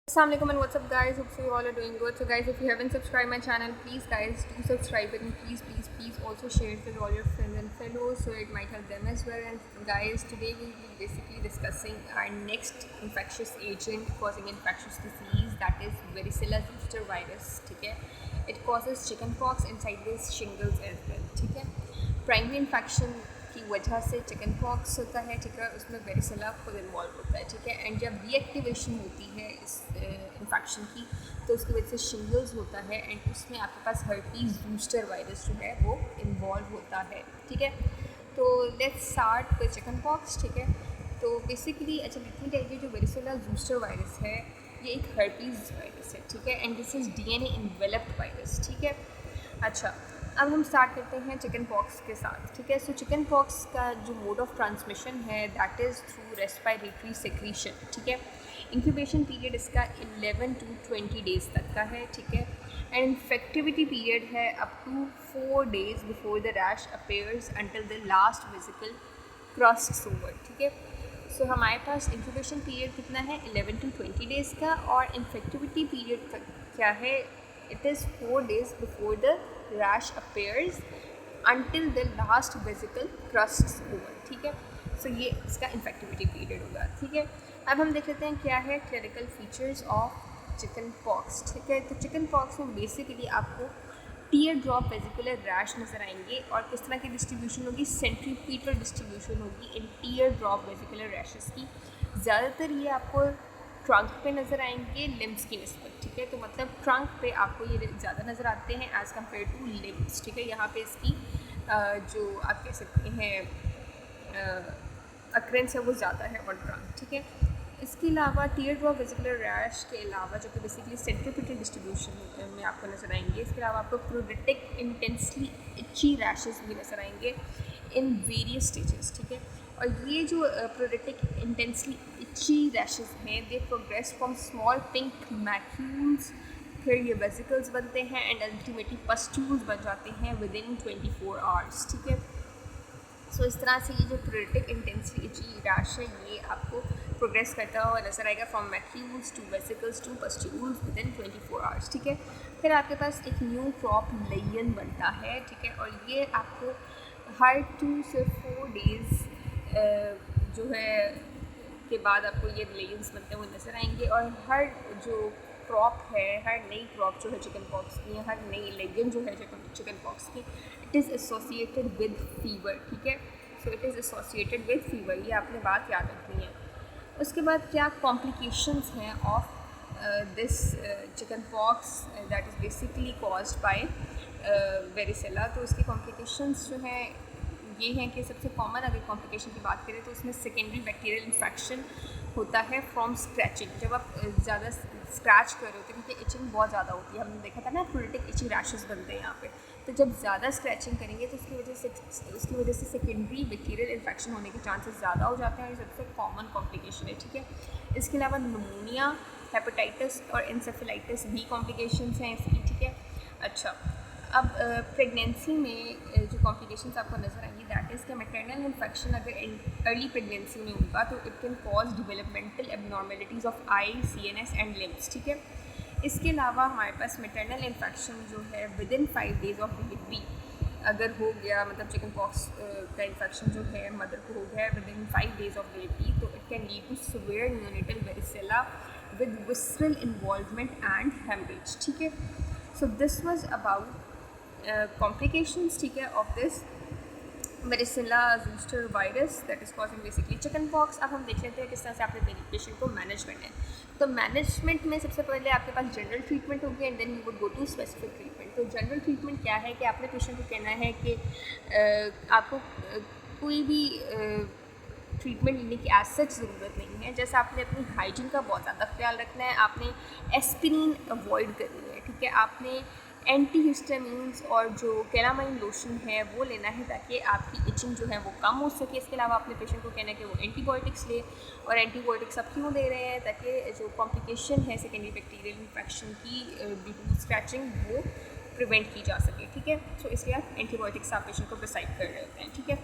Assalamualaikum and what's up guys, hope you all are doing good. So guys, if you haven't subscribed my channel, please guys do subscribe it, and please also share it with all your friends and fellows so it might help them as well. And guys, today we will be basically discussing our next infectious agent causing infectious disease, that is varicella zoster virus. ठीक है, it causes chickenpox and sideways shingles as well. ठीक है, primary infection की वजह से chicken pox होता है, ठीक है, उसमें वेरिसेला खुद इन्वॉल्व होता है, ठीक है। एंड जब रीएक्टिवेशन होती है इस इन्फेक्शन की तो उसकी वजह से शिंगल्स होता है, एंड उसमें आपके पास हर्पीज बूस्टर वायरस जो है वो इन्वॉल्व होता है, ठीक है। तो let's start with chicken pox, ठीक है। तो बेसिकली अच्छा लेट मी टेल यू, जो वेरिसेला बूस्टर वायरस है ये एक हर्पीज वायरस है, ठीक है, and this is DNA enveloped virus, ठीक है। अच्छा, अब हम स्टार्ट करते हैं चिकन पॉक्स के साथ, ठीक है। सो चिकन पॉक्स का जो मोड ऑफ ट्रांसमिशन है that is through respiratory secretion, ठीक है। इंक्यूबेशन पीरियड इसका 11 to 20 डेज़ तक का है, ठीक है। एंड इन्फेक्टिविटी पीरियड है up to 4 days before the rash appears until the last vesicle crust over, ठीक है। सो हमारे पास इंक्यूबेशन पीरियड कितना है 11 to 20 डेज़ का, और इन्फेक्टिविटी पीरियड क्या है, it is 4 days before the rash appears until the last vesicle crusts over, ठीक है। सो ये इसका इन्फेक्टिविटी पीरियड होगा, ठीक है। अब हम देख लेते हैं क्या है clinical features of chicken pox, ठीक है। तो चिकन पॉक्स में बेसिकली आपको टीयर ड्रॉप वेजिकुलर रैश नज़र आएंगे, और किस तरह की डिस्ट्रीब्यूशन होगी, सेंट्रीपीटल डिस्ट्रीब्यूशन होगी in tier drop vesicular rashes की। ज़्यादातर ये आपको ट्रंक पे नज़र आएंगे लिम्स की नस्बत, ठीक है। तो मतलब ट्रंक पे आपको ये ज़्यादा नज़र आते हैं एज़ कम्पेयर टू लिम्स, ठीक है। यहाँ पे इसकी जो आप कह सकते हैं अक्रेंस है वो ज़्यादा है ऑन ट्रंक, ठीक है। इसके अलावा टीयर ड्रॉप वेजिकुलर रैश के अलावा जो कि बेसिकली सेंट्रीपिटल डिस्ट्रीब्यूशन में आपको नज़र आएंगे, इसके अलावा आपको प्रोडेटिक इंटेंसली इची रैशेस भी नज़र आएंगे इन वेरियस स्टेजेस, ठीक है। और ये जो प्रोडेटिक इंटेंसली इची रैशेस हैं they progress from small pink macules, फिर ये वेसिकल्स बनते हैं एंड अल्टीमेटली पस्ट्यूल्स बन जाते हैं विद इन 24 आवर्स, ठीक है। सो इस तरह से ये जो प्रोडेटिक इंटेंसली इची रैश है ये आपको प्रोग्रेस करता हुआ नजर आएगा from macules to vesicles to pustules within 24 hours, ठीक है। फिर आपके पास एक न्यू क्रॉप लेयन बनता है, ठीक है, और ये आपको हर 2 से 4 डेज़ जो है के बाद आपको ये लेयंस बनते हुए नज़र आएंगे, और हर जो क्रॉप है, हर नई क्रॉप जो है चिकन पॉक्स की, हर नई लेयन जो है चिकन पॉक्स की, it is associated with fever, ठीक है। So it is associated with fever, ये आपने बात याद रखनी है। उसके बाद क्या कॉम्प्लिकेशंस हैं of this chicken pox that is basically caused by varicella. तो उसकी कॉम्प्लिकेशंस जो हैं ये हैं कि सबसे कॉमन अगर कॉम्प्लिकेशन की बात करें तो उसमें सेकेंडरी बैक्टीरियल इन्फेक्शन होता है फ्रॉम स्क्रैचिंग। जब आप ज़्यादा स्क्रैच कर रहे होते हैं क्योंकि इचिंग बहुत ज़्यादा होती है, हमने देखा था ना प्रोडेटिक इचिंग रैशेस बनते हैं यहाँ पे। तो जब ज़्यादा स्क्रैचिंग करेंगे तो उसकी वजह से सेकेंडरी बैक्टीरियल इन्फेक्शन होने के चांसेस ज़्यादा हो जाते हैं, और ये सबसे कॉमन कॉम्प्लिकेशन है, ठीक है। इसके अलावा निमोनिया, हेपेटाइटिस और इंसेफेलाइटिस भी कॉम्प्लिकेशंस हैं इसकी, ठीक है। अच्छा, अब प्रेगनेंसी में जो कॉम्प्लिकेशंस आपको नज़र आएंगी दैट इज़ कि मैटरनल इन्फेक्शन अगर अर्ली प्रेगनेंसी में होगा तो it can cause developmental abnormalities of I, CNS and limbs, ठीक है। इसके अलावा हमारे पास मैटरनल इन्फेक्शन जो है with in 5 days of delivery अगर हो गया, मतलब चिकन पॉक्स का इन्फेक्शन जो है मदर को हो गया within 5 days of delivery, तो it can lead to severe neonatal varicella with visceral involvement and haemorrhage, ठीक है। So this was about complications, ठीक है, of this varicella zoster virus that is causing basically chicken pox। अब हम देख लेते हैं किस तरह से आपने पेशेंट को मैनेज करना है। तो मैनेजमेंट में सबसे पहले आपके पास जनरल ट्रीटमेंट होगी and then you would go to specific treatment. तो जनरल ट्रीटमेंट क्या है कि आपने पेशेंट को कहना है कि आपको कोई भी ट्रीटमेंट लेने की एज सच ज़रूरत नहीं है। जैसे आपने अपनी हाइजीन का बहुत ज़्यादा ख्याल रखना है, आपने एस्पिरिन अवॉइड करनी है, ठीक है। आपने एंटी हिस्टामिन्स और जो कैलामाइन लोशन है वो लेना है ताकि आपकी इचिंग जो है वो कम हो सके। इसके अलावा अपने पेशेंट को कहना है कि वो एंटीबायोटिक्स ले, और एंटीबायोटिक्स अब क्यों दे रहे हैं ताकि जो कॉम्प्लिकेशन है सेकेंडरी बैक्टीरियल इन्फेक्शन की ड्यू टू स्क्रैचिंग वो प्रिवेंट की जा सके, ठीक है। सो इसलिए आप एंटीबायोटिक्स आप पेशेंट को प्रिस्क्राइब कर रहे होते हैं, ठीक है।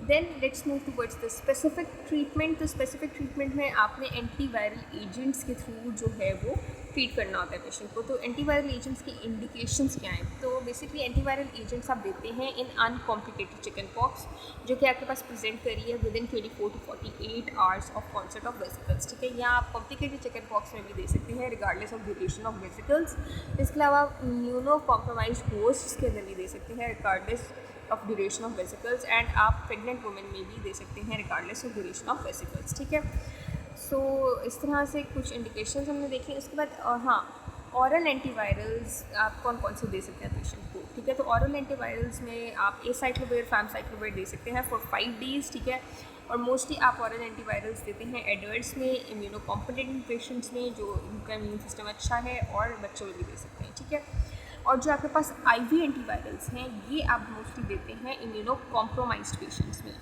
Then let's move towards the specific treatment. तो स्पेसिफिक ट्रीटमेंट में आपने एंटीवायरल एजेंट्स के थ्रू जो है वो ट्रीट करना होता है पेशेंट को। तो एंटीवायरल एजेंट्स की इंडिकेशंस क्या हैं? तो बेसिकली एंटीवायरल एजेंट्स आप देते हैं इन अनकॉम्प्लिकेटेड चिकन पॉक्स, जो कि आपके पास प्रेजेंट करी है with in 24 to 48 hours of concept of vesicles, ठीक है। या आप कॉम्प्लिकेटेड चिकन पॉक्स में भी दे सकते हैं regardless of duration of vesicles. इसके अलावा आप इम्यूनो कॉम्प्रोमाइज होस्ट के अंदर भी दे सकते हैं regardless of duration of vesicles, and आप प्रेग्नेंट वुमेन में भी दे सकते हैं regardless of duration of vesicles, ठीक है। सो इस तरह से कुछ इंडिकेशंस हमने देखी। उसके बाद हाँ, ऑरल एंटीवायरल्स आप कौन कौन से दे सकते हैं पेशेंट को, ठीक है। तो ऑरल एंटीवायरल्स में आप एसाइक्लोविर, फैमसाइक्लोविर दे सकते हैं फॉर 5 days, ठीक है। और मोस्टली आप ऑरल एंटीवायरल्स देते हैं एडल्ट्स में, इम्यूनो कॉम्पिटेंट पेशेंट्स में जो इनका इम्यून सिस्टम अच्छा है, और बच्चों में भी दे सकते हैं, ठीक है। और जो आपके पास IV एंटीवायरल्स हैं ये आप मोस्टली देते हैं इम्यूनो कॉम्प्रोमाइज्ड पेशेंट्स में,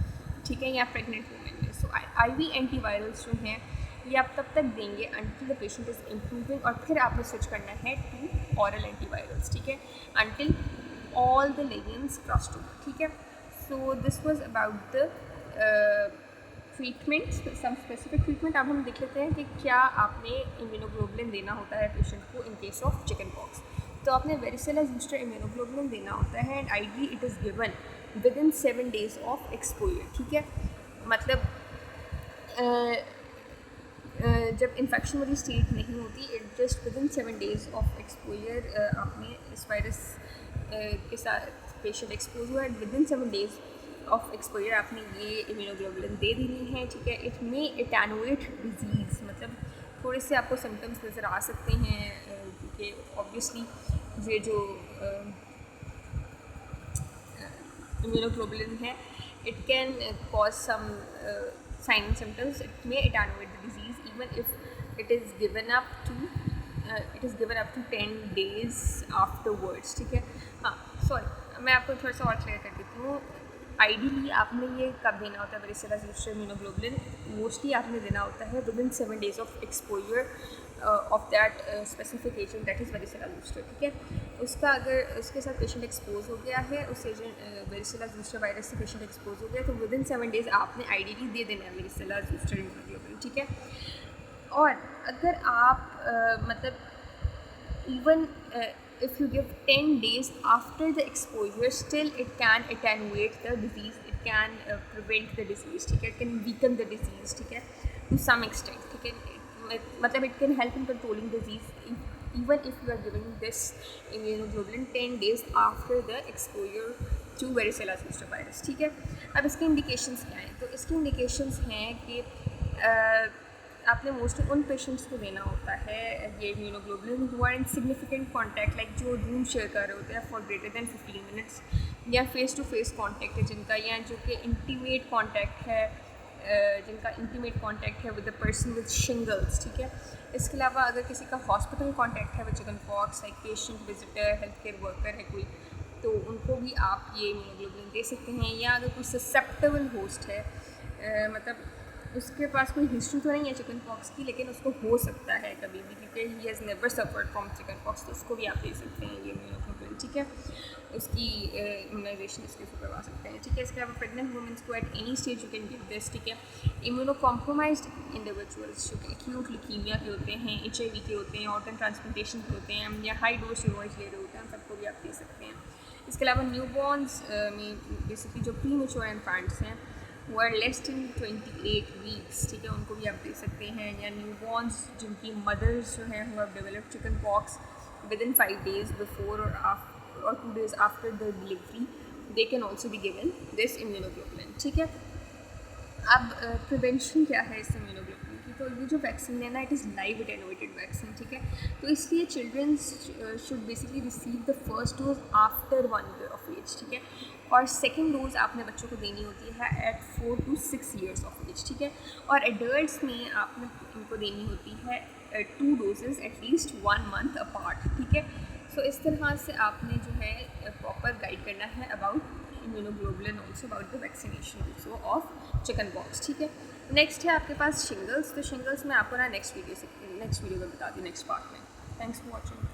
ठीक है, या प्रेग्नेंट वुमेन में। सो IV एंटीवायरल्स जो हैं ये आप तब तक देंगे until the patient is improving, और फिर आपने स्विच करना है टू ऑरल एंटीवायरल्स, ठीक है, until all the legends crossed over, ठीक है। So this was about the treatment, some specific treatment. अब हम देख लेते हैं कि क्या आपने इम्यूनोग्लोबुलिन देना होता है पेशेंट को in case of chicken pox. तो आपने वेरिसेला ज़ोस्टर इम्यूनोग्लोबुलिन देना होता है, and ideally it is given with in 7 days of exposure, ठीक है। मतलब जब इन्फेक्शन वाली स्टेट नहीं होती, it just with in 7 days of exposure आपने इस वायरस के साथ पेशेंट एक्सपोज हुआ है, with in 7 days of exposure आपने ये इम्यूनोग्लोबुलिन दे देनी है, ठीक है। इट मे एटेनुएट डिजीज़, मतलब थोड़े से आपको सिम्टम्स नज़र आ सकते हैं, क्योंकि ऑब्वियसली ये जो इम्यूनोग्लोबुलिन है it can cause some sign and symptoms, it may attenuate the disease even if it is given up to 10 days afterwards, ठीक है। हाँ, सॉरी, मैं आपको थोड़ा सा और क्लियर कर देती हूँ। आइडियली आपने ये कब देना होता है वेरिसेला ज़ोस्टर इम्यूनोग्लोबुलिन? मोस्टली आपने देना होता है with in 7 days of exposure of that specific agent that is varicella zoster, ठीक है। उसका अगर उसके साथ पेशेंट एक्सपोज हो गया है, उस एजेंट वेरिसेला ज़ोस्टर वायरस से पेशेंट एक्सपोज हो गया, तो विद इन 7 days आपने आइडियली दे देना है वेरिसेला ज़ोस्टर इम्यूनोग्लोबुलिन, ठीक है। और अगर आप मतलब even if you give 10 days after the exposure, still it can attenuate the disease, it can prevent the disease, ठीक है, it can weaken the disease, ठीक है, to some extent, ठीक है। मतलब it can help in controlling disease even if you are giving this immunoglobulin 10 days after the exposure to varicella zoster virus, ठीक है। अब इसके इंडिकेशंस क्या हैं? तो इसकी इंडिकेशंस हैं कि आपने मोस्टली उन पेशेंट्स को देना होता है ये immunoglobulin who are in significant contact, like जो रूम शेयर कर रहे होते हैं फॉर ग्रेटर दैन 15 minutes, या फेस टू फेस कॉन्टैक्ट है जिनका, या जो कि इंटीमेट कॉन्टैक्ट है, जिनका इंटीमेट कॉन्टैक्ट है with the person with shingles, ठीक है। इसके अलावा अगर किसी का हॉस्पिटल कॉन्टैक्ट है with chickenpox, like patient, visitor, health care worker है कोई, तो उनको भी आप ये इम्यूनोग्लोबुलिन दे सकते हैं। या अगर कोई ससेप्टेबल होस्ट है, मतलब उसके पास कोई हिस्ट्री तो नहीं है चिकन पॉक्स की, लेकिन उसको हो सकता है कभी भी, क्योंकि he has never suffered from chicken pox, तो उसको भी आप दे सकते हैं ये इम्यूनोग्लोबुलिन, ठीक है। उसकी इम्यूनाइजेशन इसके थ्रू करवा सकते हैं, ठीक है। इसके अलावा प्रेग्नेंट वुमेंस को at any stage you can give this, ठीक है। इम्यूनो कॉम्प्रोमाइज्ड इंडिविजुअल्स जो कि एक्यूट ल्यूकीमिया के होते हैं, HIV के होते हैं, ऑर्गन ट्रांसप्लांटेशन के होते हैं, या हाई डोज स्टेरॉइड्स ले रहे होते हैं, सबको भी आप दे सकते हैं। इसके अलावा न्यूबॉर्न्स में बेसिकली जो प्री मैच्योर इन्फेंट्स हैं वो आर लेस देन 28 weeks, ठीक है, उनको भी आप दे सकते हैं। या न्यूबॉर्न्स जिनकी मदर्स जो हैं who have developed chicken pox with in 5 days before और 2 days after the delivery, they can also be given this immunoglobulin, ठीक है। अब प्रिवेंशन क्या है इस इम्यूनोग्लोबुलिन की? तो ये जो वैक्सीन है ना, it is live attenuated vaccine, ठीक है। तो इसलिए childrens should basically receive the first dose after 1 year of age, ठीक है। और सेकेंड डोज आपने बच्चों को देनी होती है at 4 to 6 years of age, ठीक है। और एडल्ट्स में आपने उनको देनी होती है 2 doses एटलीस्ट 1 month अपार्ट, ठीक है। सो इस तरह से आपने जो है प्रॉपर गाइड करना है about immunoglobulin, also about the vaccination also of chicken pox, ठीक है। नेक्स्ट है आपके पास शिंगल्स। तो शिंगल्स में आपको ना नेक्स्ट वीडियो में बता दी, नेक्स्ट पार्ट में। Thanks for watching.